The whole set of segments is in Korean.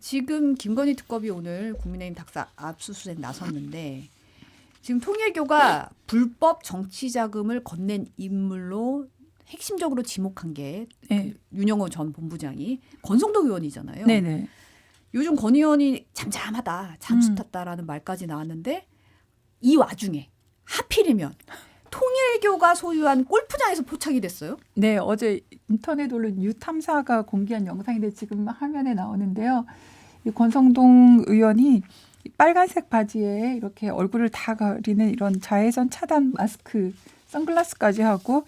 지금 김건희 특검이 오늘 국민의힘 닥사 압수수색 나섰는데 지금 통일교가 불법 정치 자금을 건넨 인물로 핵심적으로 지목한 게 네. 윤영호 전 본부장이 권성동 의원이잖아요. 네네. 요즘 권 의원이 잠잠하다, 잠수 탔다라는 말까지 나왔는데 이 와중에 하필이면 통일교가 소유한 골프장에서 포착이 됐어요. 네, 어제 인터넷 언론 뉴탐사가 공개한 영상인데 지금 화면에 나오는데요. 이 권성동 의원이 빨간색 바지에 이렇게 얼굴을 다 가리는 이런 자외선 차단 마스크, 선글라스까지 하고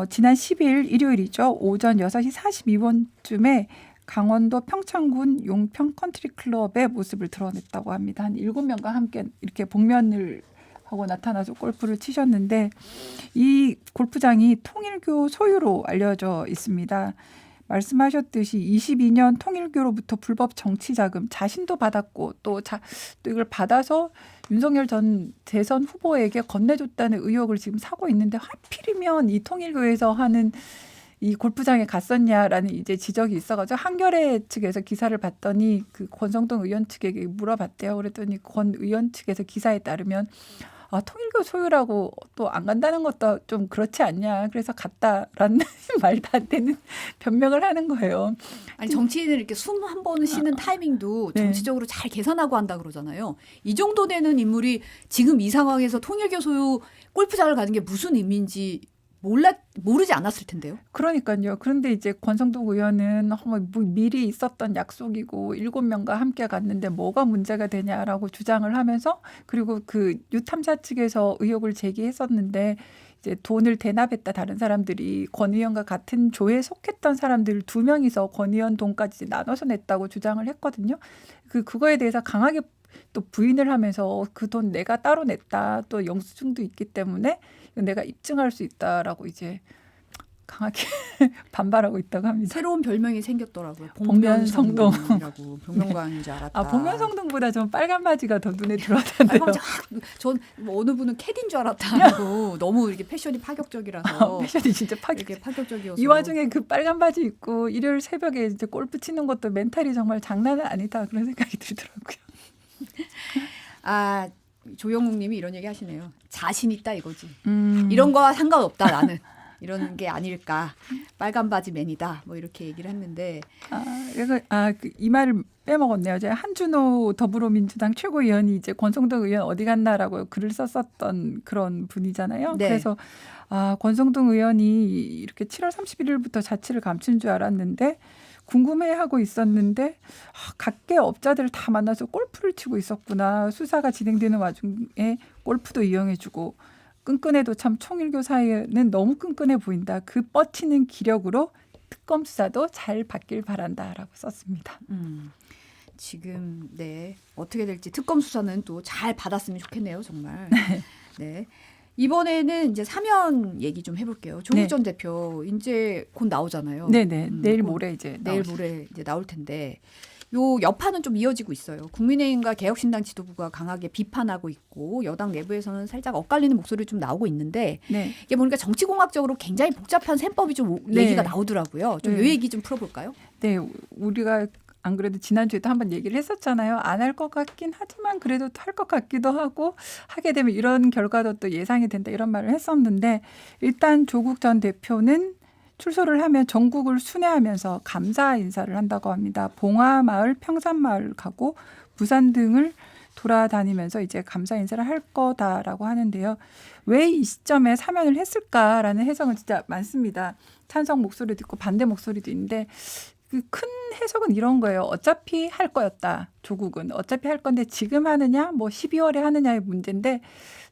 지난 10일 일요일이죠. 오전 6시 42분쯤에 강원도 평창군 용평 컨트리클럽의 모습을 드러냈다고 합니다. 한 7명과 함께 이렇게 복면을 하고 나타나서 골프를 치셨는데 이 골프장이 통일교 소유로 알려져 있습니다. 말씀하셨듯이 22년 통일교로부터 불법 정치 자금 자신도 받았고 또 이걸 받아서 윤석열 전 대선 후보에게 건네줬다는 의혹을 지금 사고 있는데 하필이면 이 통일교에서 하는 이 골프장에 갔었냐라는 이제 지적이 있어가지고 한겨레 측에서 기사를 봤더니 그 권성동 의원 측에게 물어봤대요. 그랬더니 권 의원 측에서 기사에 따르면 통일교 소유라고 또 안 간다는 것도 좀 그렇지 않냐. 그래서 갔다라는 말도 안 되는 변명을 하는 거예요. 아니 정치인을 이렇게 숨 한 번 쉬는 타이밍도 네. 정치적으로 잘 계산하고 한다 그러잖아요. 이 정도 되는 인물이 지금 이 상황에서 통일교 소유 골프장을 가는 게 무슨 의미인지 모르지 않았을 텐데요. 그러니까요. 그런데 이제 권성동 의원은 미리 있었던 약속이고 7명과 함께 갔는데 뭐가 문제가 되냐라고 주장을 하면서 그리고 그 유탐사 측에서 의혹을 제기했었는데 이제 돈을 대납했다 다른 사람들이 권 의원과 같은 조에 속했던 사람들 2명이서 권 의원 돈까지 나눠서 냈다고 주장을 했거든요. 그거에 대해서 강하게 또 부인을 하면서 그 돈 내가 따로 냈다. 또 영수증도 있기 때문에 내가 입증할 수 있다라고 이제 강하게 반발하고 있다고 합니다. 새로운 별명이 생겼더라고요. 복면성동. 복면성동이라고 복면가왕인 줄 알았다. 복면성동보다 좀 빨간 바지가 더 눈에 들어왔던데요. 전 어느 분은 캐디인 줄 알았다고 너무 이렇게 패션이 파격적이라서 패션이 진짜 이렇게 파격적이어서 이 와중에 그 빨간 바지 입고 일요일 새벽에 이제 골프 치는 것도 멘탈이 정말 장난은 아니다 그런 생각이 들더라고요. 조영욱 님이 이런 얘기 하시네요. 자신 있다 이거지. 이런 거와 상관없다 나는. 이런 게 아닐까. 빨간 바지 맨이다. 뭐 이렇게 얘기를 했는데. 이 말을 빼먹었네요. 제가 한준호 더불어민주당 최고위원이 이제 권성동 의원 어디 갔나라고 글을 썼었던 그런 분이잖아요. 네. 그래서 권성동 의원이 이렇게 7월 31일부터 자취를 감춘 줄 알았는데 궁금해하고 있었는데 각계 업자들을 다 만나서 골프를 치고 있었구나. 수사가 진행되는 와중에 골프도 이용해주고 끈끈해도 참 통일교 사이에는 너무 끈끈해 보인다. 그 뻗치는 기력으로 특검 수사도 잘 받길 바란다라고 썼습니다. 지금 어떻게 될지 특검 수사는 또 잘 받았으면 좋겠네요. 정말. 네. 이번에는 이제 사면 얘기 좀 해볼게요. 조국 전 대표 이제 곧 나오잖아요. 네네. 내일 모레 이제 나올 텐데 요 여파는 좀 이어지고 있어요. 국민의힘과 개혁신당 지도부가 강하게 비판하고 있고 여당 내부에서는 살짝 엇갈리는 목소리 좀 나오고 있는데 이게 보니까 정치공학적으로 굉장히 복잡한 셈법이 좀 얘기가 나오더라고요. 좀 요 얘기 좀 풀어볼까요? 네, 우리가 안 그래도 지난주에도 한번 얘기를 했었잖아요. 안 할 것 같긴 하지만 그래도 할 것 같기도 하고 하게 되면 이런 결과도 또 예상이 된다 이런 말을 했었는데 일단 조국 전 대표는 출소를 하면 전국을 순회하면서 감사 인사를 한다고 합니다. 봉화마을, 평산마을 가고 부산 등을 돌아다니면서 이제 감사 인사를 할 거다라고 하는데요. 왜 이 시점에 사면을 했을까라는 해석은 진짜 많습니다. 찬성 목소리도 있고 반대 목소리도 있는데 그 큰 해석은 이런 거예요. 어차피 할 거였다. 조국은 어차피 할 건데 지금 하느냐 뭐 12월에 하느냐의 문제인데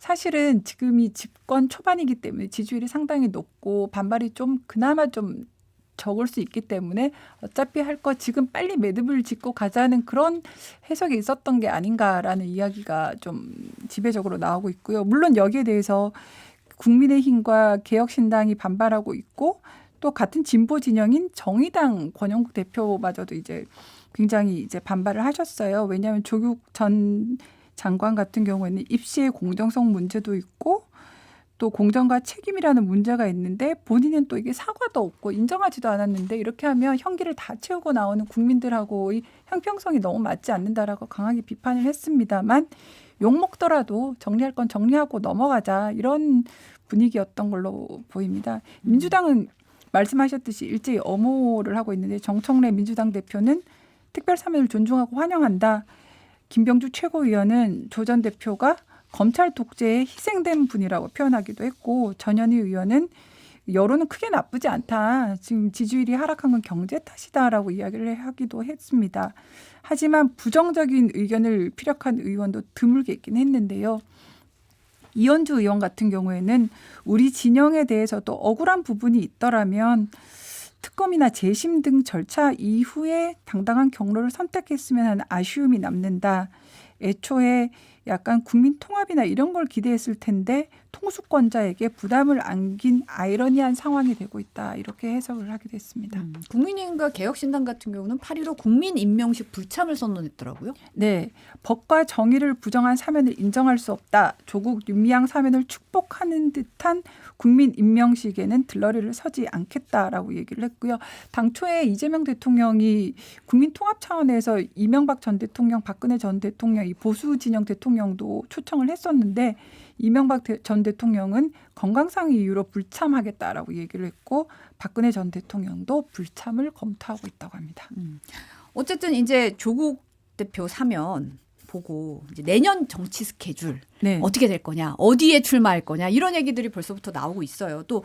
사실은 지금이 집권 초반이기 때문에 지지율이 상당히 높고 반발이 좀 그나마 좀 적을 수 있기 때문에 어차피 할 거 지금 빨리 매듭을 짓고 가자는 그런 해석이 있었던 게 아닌가라는 이야기가 좀 지배적으로 나오고 있고요. 물론 여기에 대해서 국민의힘과 개혁신당이 반발하고 있고 또 같은 진보 진영인 정의당 권영국 대표마저도 이제 굉장히 이제 반발을 하셨어요. 왜냐하면 조국 전 장관 같은 경우에는 입시의 공정성 문제도 있고 또 공정과 책임이라는 문제가 있는데 본인은 또 이게 사과도 없고 인정하지도 않았는데 이렇게 하면 형기를 다 채우고 나오는 국민들하고의 형평성이 너무 맞지 않는다라고 강하게 비판을 했습니다만 욕먹더라도 정리할 건 정리하고 넘어가자 이런 분위기였던 걸로 보입니다. 민주당은 말씀하셨듯이 일제히 엄호를 하고 있는데 정청래 민주당 대표는 특별사면을 존중하고 환영한다. 김병주 최고위원은 조 전 대표가 검찰 독재에 희생된 분이라고 표현하기도 했고 전현희 의원은 여론은 크게 나쁘지 않다. 지금 지지율이 하락한 건 경제 탓이다라고 이야기를 하기도 했습니다. 하지만 부정적인 의견을 피력한 의원도 드물게 있긴 했는데요. 이현주 의원 같은 경우에는 우리 진영에 대해서도 억울한 부분이 있더라면 특검이나 재심 등 절차 이후에 당당한 경로를 선택했으면 하는 아쉬움이 남는다. 애초에 약간 국민 통합이나 이런 걸 기대했을 텐데 통수권자에게 부담을 안긴 아이러니한 상황이 되고 있다. 이렇게 해석을 하게 됐습니다. 국민의힘과 개혁신당 같은 경우는 8.15 국민임명식 불참을 선언했더라고요. 네. 법과 정의를 부정한 사면을 인정할 수 없다. 조국 윤미향 사면을 축복하는 듯한 국민임명식에는 들러리를 서지 않겠다라고 얘기를 했고요. 당초에 이재명 대통령이 국민통합 차원에서 이명박 전 대통령, 박근혜 전 대통령, 이 보수 진영 대통령도 초청을 했었는데 이명박 전 대통령은 건강상 이유로 불참하겠다라고 얘기를 했고 박근혜 전 대통령도 불참을 검토하고 있다고 합니다. 어쨌든 이제 조국 대표 사면 보고 이제 내년 정치 스케줄 네. 어떻게 될 거냐, 어디에 출마할 거냐 이런 얘기들이 벌써부터 나오고 있어요. 또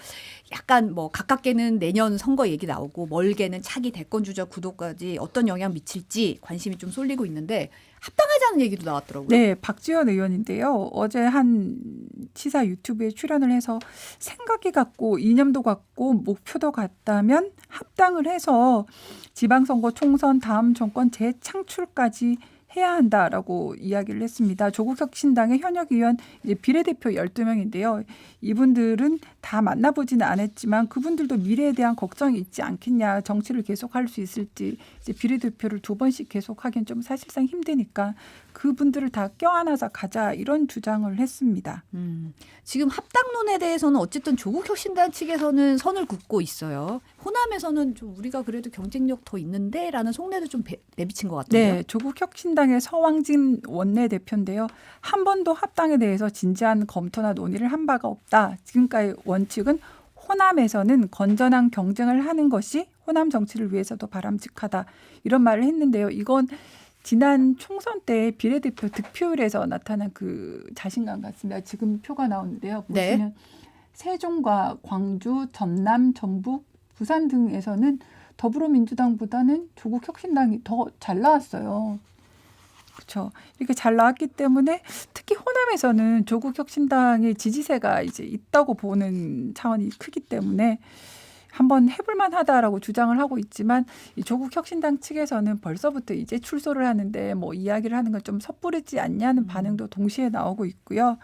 약간 뭐 가깝게는 내년 선거 얘기 나오고 멀게는 차기 대권 주자 구도까지 어떤 영향 미칠지 관심이 좀 쏠리고 있는데 합당하자는 얘기도 나왔더라고요. 네, 박지원 의원인데요. 어제 한 치사 유튜브에 출연을 해서 생각이 같고 이념도 같고 목표도 같다면 합당을 해서 지방선거 총선 다음 정권 재창출까지 해야 한다라고 이야기를 했습니다. 조국혁신당의 현역 의원 이제 비례대표 12명인데요. 이분들은 다 만나보지는 않았지만 그분들도 미래에 대한 걱정이 있지 않겠냐. 정치를 계속할 수 있을지 이제 비례대표를 2번씩 계속하기는 좀 사실상 힘드니까 그분들을 다 껴안아서 가자 이런 주장을 했습니다. 지금 합당론에 대해서는 어쨌든 조국혁신당 측에서는 선을 긋고 있어요. 호남에서는 좀 우리가 그래도 경쟁력 더 있는데라는 속내도 좀 내비친 것 같은데요. 네, 조국혁신당의 서왕진 원내대표인데요. 한 번도 합당에 대해서 진지한 검토나 논의를 한 바가 없다. 지금까지 원칙은 호남에서는 건전한 경쟁을 하는 것이 호남 정치를 위해서도 바람직하다. 이런 말을 했는데요. 이건 지난 총선 때 비례대표 득표율에서 나타난 그 자신감 같습니다. 지금 표가 나오는데요. 보시면 네. 세종과 광주, 전남, 전북, 부산 등에서는 더불어민주당보다는 조국혁신당이 더 잘 나왔어요. 그렇죠. 이렇게 잘 나왔기 때문에 특히 호남에서는 조국혁신당의 지지세가 이제 있다고 보는 차원이 크기 때문에 한번 해볼만 하다라고 주장을 하고 있지만 이 조국혁신당 측에서는 벌써부터 이제 출소를 하는데 뭐 이야기를 하는 건 좀 섣부르지 않냐는 반응도 동시에 나오고 있고요.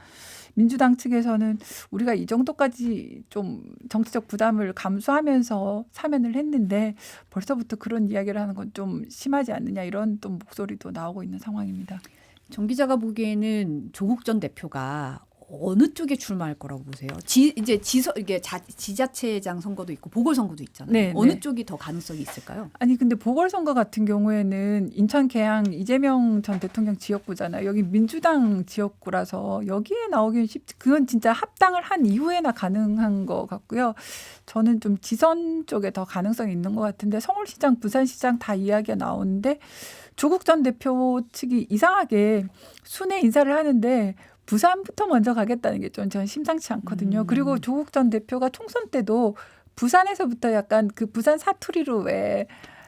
민주당 측에서는 우리가 이 정도까지 좀 정치적 부담을 감수하면서 사면을 했는데 벌써부터 그런 이야기를 하는 건 좀 심하지 않느냐 이런 또 목소리도 나오고 있는 상황입니다. 정 기자가 보기에는 조국 전 대표가 어느 쪽에 출마할 거라고 보세요? 이제 이게 지자체장 선거도 있고 보궐선거도 있잖아요. 네, 어느 네. 쪽이 더 가능성이 있을까요? 아니 근데 보궐선거 같은 경우에는 인천 계양 이재명 전 대통령 지역구잖아요. 여기 민주당 지역구라서 여기에 나오기는 쉽지. 그건 진짜 합당을 한 이후에나 가능한 것 같고요. 저는 좀 지선 쪽에 더 가능성이 있는 것 같은데 서울시장, 부산시장 다 이야기가 나오는데 조국 전 대표 측이 이상하게 순회 인사를 하는데 부산부터 먼저 가겠다는 게 좀 저는 심상치 않거든요. 그리고 조국 전 대표가 총선 때도 부산에서부터 약간 그 부산 사투리로 왜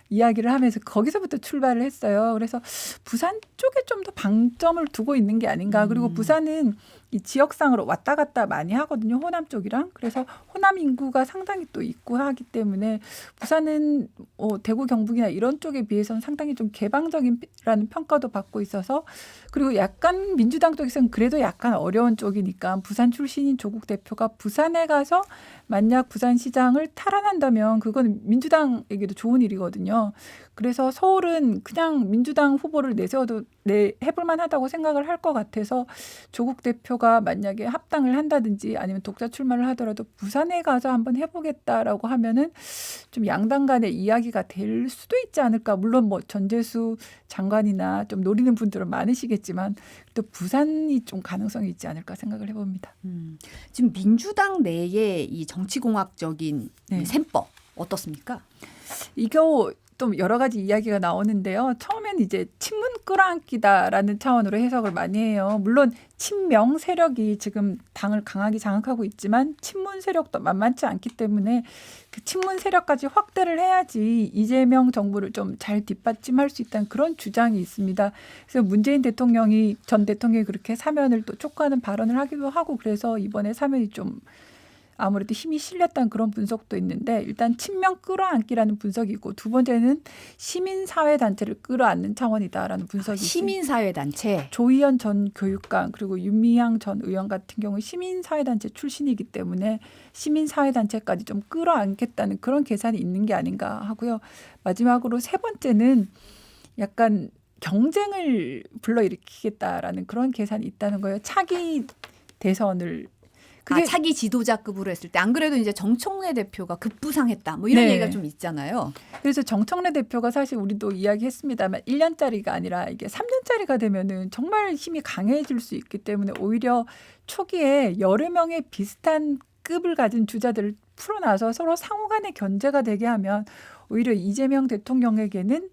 이야기를 하면서 거기서부터 출발을 했어요. 그래서 부산 쪽에 좀 더 방점을 두고 있는 게 아닌가. 그리고 부산은 이 지역상으로 왔다 갔다 많이 하거든요. 호남 쪽이랑. 그래서 호남 인구가 상당히 또 있고 하기 때문에 부산은 대구 경북이나 이런 쪽에 비해서는 상당히 좀 개방적인라는 평가도 받고 있어서 그리고 약간 민주당 쪽에서는 그래도 약간 어려운 쪽이니까 부산 출신인 조국 대표가 부산에 가서 만약 부산시장을 탈환한다면 그건 민주당에게도 좋은 일이거든요. 그래서 서울은 그냥 민주당 후보를 내세워도 해볼 만하다고 생각을 할 것 같아서 조국 대표가 만약에 합당을 한다든지 아니면 독자 출마를 하더라도 부산에 가서 한번 해보겠다라고 하면은 좀 양당 간의 이야기가 될 수도 있지 않을까. 물론 뭐 전재수 장관이나 좀 노리는 분들은 많으시겠지만 또 부산이 좀 가능성이 있지 않을까 생각을 해봅니다. 지금 민주당 내의 이 정치공학적인 네. 이 셈법 어떻습니까? 이거 또 여러 가지 이야기가 나오는데요. 처음엔 이제 친문 끌어안기다라는 차원으로 해석을 많이 해요. 물론 친명 세력이 지금 당을 강하게 장악하고 있지만 친문 세력도 만만치 않기 때문에 그 친문 세력까지 확대를 해야지 이재명 정부를 좀 잘 뒷받침할 수 있다는 그런 주장이 있습니다. 그래서 문재인 대통령이 전 대통령이 그렇게 사면을 또 촉구하는 발언을 하기도 하고 그래서 이번에 사면이 좀 아무래도 힘이 실렸다는 그런 분석도 있는데 일단 친명 끌어안기라는 분석이 있고 두 번째는 시민사회단체를 끌어안는 차원이다라는 분석이 있습니다. 시민사회단체. 조희연 전 교육감 그리고 윤미향 전 의원 같은 경우 시민사회단체 출신이기 때문에 시민사회단체까지 좀 끌어안겠다는 그런 계산이 있는 게 아닌가 하고요. 마지막으로 세 번째는 약간 경쟁을 불러일으키겠다라는 그런 계산이 있다는 거예요. 차기 대선을 차기 지도자급으로 했을 때 안 그래도 이제 정청래 대표가 급부상했다 뭐 이런 네. 얘기가 좀 있잖아요. 그래서 정청래 대표가 사실 우리도 이야기했습니다만 1년짜리가 아니라 이게 3년짜리가 되면은 정말 힘이 강해질 수 있기 때문에 오히려 초기에 여러 명의 비슷한 급을 가진 주자들을 풀어놔서 서로 상호간의 견제가 되게 하면 오히려 이재명 대통령에게는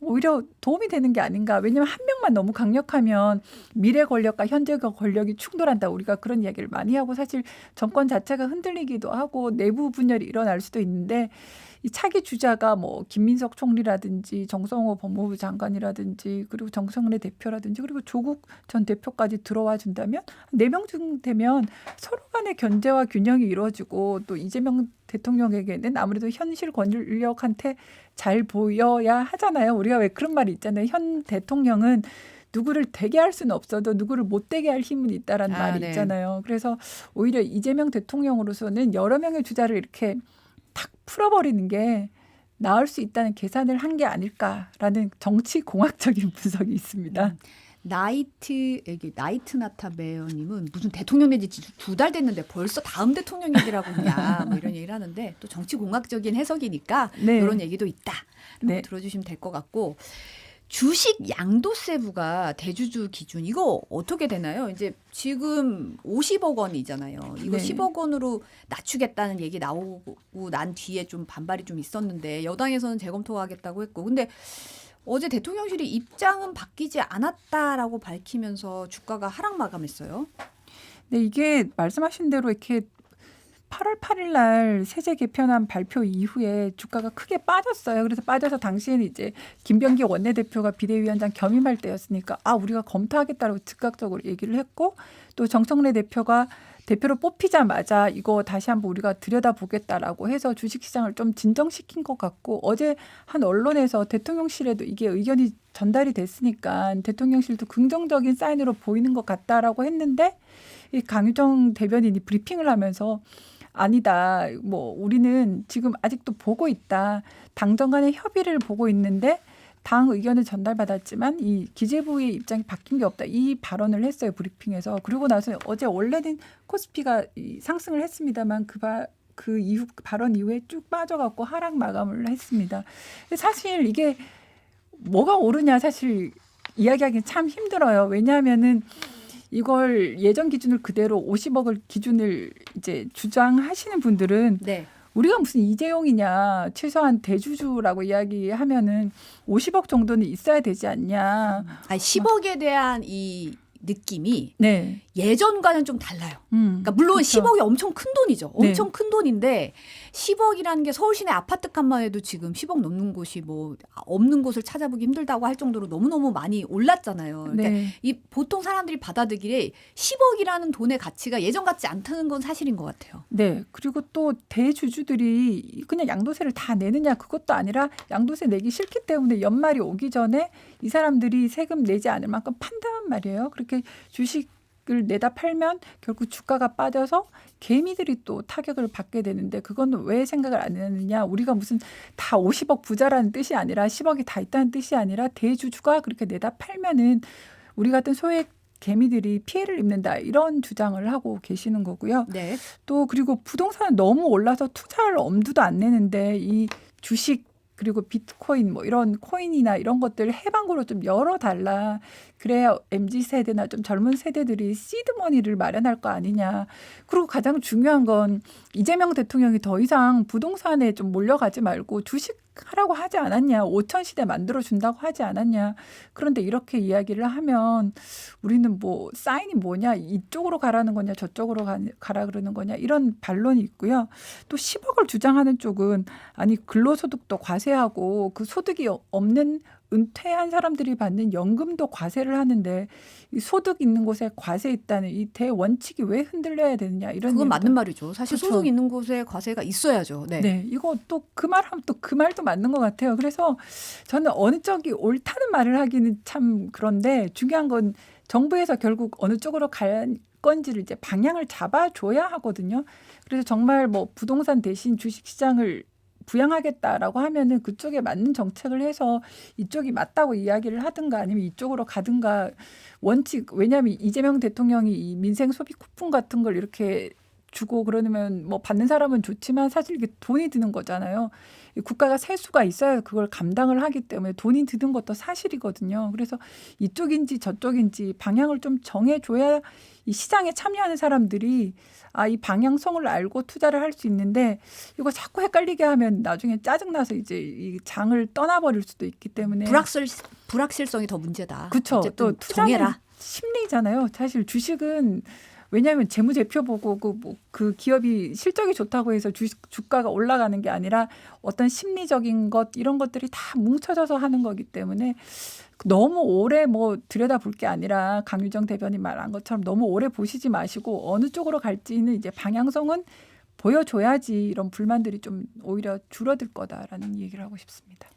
오히려 도움이 되는 게 아닌가. 왜냐하면 한 명만 너무 강력하면 미래 권력과 현재 권력이 충돌한다. 우리가 그런 이야기를 많이 하고 사실 정권 자체가 흔들리기도 하고 내부 분열이 일어날 수도 있는데 이 차기 주자가 뭐 김민석 총리라든지 정성호 법무부 장관이라든지 그리고 정청래 대표라든지 그리고 조국 전 대표까지 들어와 준다면 4명 중 되면 서로 간의 견제와 균형이 이루어지고 또 이재명 대통령에게는 아무래도 현실 권력한테 잘 보여야 하잖아요. 우리가 왜 그런 말이 있잖아요. 현 대통령은 누구를 되게 할 수는 없어도 누구를 못 되게 할 힘은 있다라는 말이 네. 있잖아요. 그래서 오히려 이재명 대통령으로서는 여러 명의 주자를 이렇게 탁 풀어버리는 게 나을 수 있다는 계산을 한 게 아닐까라는 정치공학적인 분석이 있습니다. 나이트나타 메어님은 무슨 대통령 된지 2달 됐는데 벌써 다음 대통령 얘기를 하고 있냐 뭐 이런 얘기를 하는데 또 정치공학적인 해석이니까 네. 이런 얘기도 있다. 네. 들어주시면 될 것 같고 주식 양도세부가 대주주 기준 이거 어떻게 되나요? 이제 지금 50억 원이잖아요. 이거 네. 10억 원으로 낮추겠다는 얘기 나오고 난 뒤에 좀 반발이 좀 있었는데 여당에서는 재검토하겠다고 했고 근데 어제 대통령실이 입장은 바뀌지 않았다라고 밝히면서 주가가 하락 마감했어요. 네, 이게 말씀하신 대로 이렇게 8월 8일 날 세제 개편안 발표 이후에 주가가 크게 빠졌어요. 그래서 빠져서 당시에는 이제 김병기 원내대표가 비대위원장 겸임할 때였으니까 우리가 검토하겠다라고 즉각적으로 얘기를 했고 또 정청래 대표가 대표로 뽑히자마자 이거 다시 한번 우리가 들여다보겠다라고 해서 주식시장을 좀 진정시킨 것 같고 어제 한 언론에서 대통령실에도 이게 의견이 전달이 됐으니까 대통령실도 긍정적인 사인으로 보이는 것 같다라고 했는데 이 강유정 대변인이 브리핑을 하면서 아니다. 뭐 우리는 지금 아직도 보고 있다. 당정 간의 협의를 보고 있는데 당 의견을 전달받았지만 이 기재부의 입장이 바뀐 게 없다. 이 발언을 했어요. 브리핑에서. 그리고 나서 어제 원래는 코스피가 상승을 했습니다만 그 이후 발언 이후에 쭉 빠져갖고 하락 마감을 했습니다. 사실 이게 뭐가 옳으냐 사실 이야기하기는 참 힘들어요. 왜냐하면은 이걸 예전 기준을 그대로 50억을 기준을 이제 주장하시는 분들은 네. 우리가 무슨 이재용이냐 최소한 대주주라고 이야기하면은 50억 정도는 있어야 되지 않냐. 10억에 대한 이 느낌이 네. 예전과는 좀 달라요. 그러니까 물론 그렇죠. 10억이 엄청 큰 돈이죠. 엄청 네. 큰 돈인데 10억이라는 게 서울 시내 아파트 값만 해도 지금 10억 넘는 곳이 뭐 없는 곳을 찾아보기 힘들다고 할 정도로 너무너무 많이 올랐잖아요. 그러니까 네. 이 보통 사람들이 받아들이기에 10억이라는 돈의 가치가 예전 같지 않다는 건 사실인 것 같아요. 네. 그리고 또 대주주들이 그냥 양도세를 다 내느냐 그것도 아니라 양도세 내기 싫기 때문에 연말이 오기 전에 이 사람들이 세금 내지 않을 만큼 판단 말이에요. 그렇게 주식 주식을 내다 팔면 결국 주가가 빠져서 개미들이 또 타격을 받게 되는데 그건 왜 생각을 안 했느냐. 우리가 무슨 다 50억 부자라는 뜻이 아니라 10억이 다 있다는 뜻이 아니라 대주주가 그렇게 내다 팔면은 우리 같은 소액 개미들이 피해를 입는다 이런 주장을 하고 계시는 거고요. 네. 또 그리고 부동산은 너무 올라서 투자할 엄두도 안 내는데 이 주식 그리고 비트코인 뭐 이런 코인이나 이런 것들 해방구로 좀 열어달라. 그래야 MZ세대나 좀 젊은 세대들이 시드머니를 마련할 거 아니냐. 그리고 가장 중요한 건 이재명 대통령이 더 이상 부동산에 좀 몰려가지 말고 주식하라고 하지 않았냐. 5천 시대 만들어준다고 하지 않았냐. 그런데 이렇게 이야기를 하면 우리는 뭐 사인이 뭐냐. 이쪽으로 가라는 거냐 저쪽으로 가라 그러는 거냐. 이런 반론이 있고요. 또 10억을 주장하는 쪽은 아니 근로소득도 과세하고 그 소득이 없는 은퇴한 사람들이 받는 연금도 과세를 하는데 이 소득 있는 곳에 과세 있다는 이 대원칙이 왜 흔들려야 되느냐 이런 그건 얘기도. 맞는 말이죠. 사실 그렇죠. 소득 있는 곳에 과세가 있어야죠. 네. 네, 이거 또 그 말하면 또 그 말도 맞는 것 같아요. 그래서 저는 어느 쪽이 옳다는 말을 하기는 참 그런데 중요한 건 정부에서 결국 어느 쪽으로 갈 건지를 이제 방향을 잡아줘야 하거든요. 그래서 정말 뭐 부동산 대신 주식시장을 부양하겠다라고 하면은 그쪽에 맞는 정책을 해서 이쪽이 맞다고 이야기를 하든가 아니면 이쪽으로 가든가 원칙 왜냐하면 이재명 대통령이 이 민생 소비 쿠폰 같은 걸 이렇게 주고 그러면 뭐 받는 사람은 좋지만 사실 이게 돈이 드는 거잖아요. 국가가 세수가 있어야 그걸 감당을 하기 때문에 돈이 드는 것도 사실이거든요. 그래서 이쪽인지 저쪽인지 방향을 좀 정해줘야 이 시장에 참여하는 사람들이 이 방향성을 알고 투자를 할 수 있는데 이거 자꾸 헷갈리게 하면 나중에 짜증나서 이제 이 장을 떠나버릴 수도 있기 때문에 불확실성이 더 문제다. 그렇죠. 또 투자는 정해라. 심리잖아요. 사실 주식은 왜냐하면 재무제표 보고 그 기업이 실적이 좋다고 해서 주가가 올라가는 게 아니라 어떤 심리적인 것 이런 것들이 다 뭉쳐져서 하는 거기 때문에 너무 오래 뭐 들여다볼 게 아니라 강유정 대변인 말한 것처럼 너무 오래 보시지 마시고 어느 쪽으로 갈지는 이제 방향성은 보여줘야지 이런 불만들이 좀 오히려 줄어들 거다라는 얘기를 하고 싶습니다.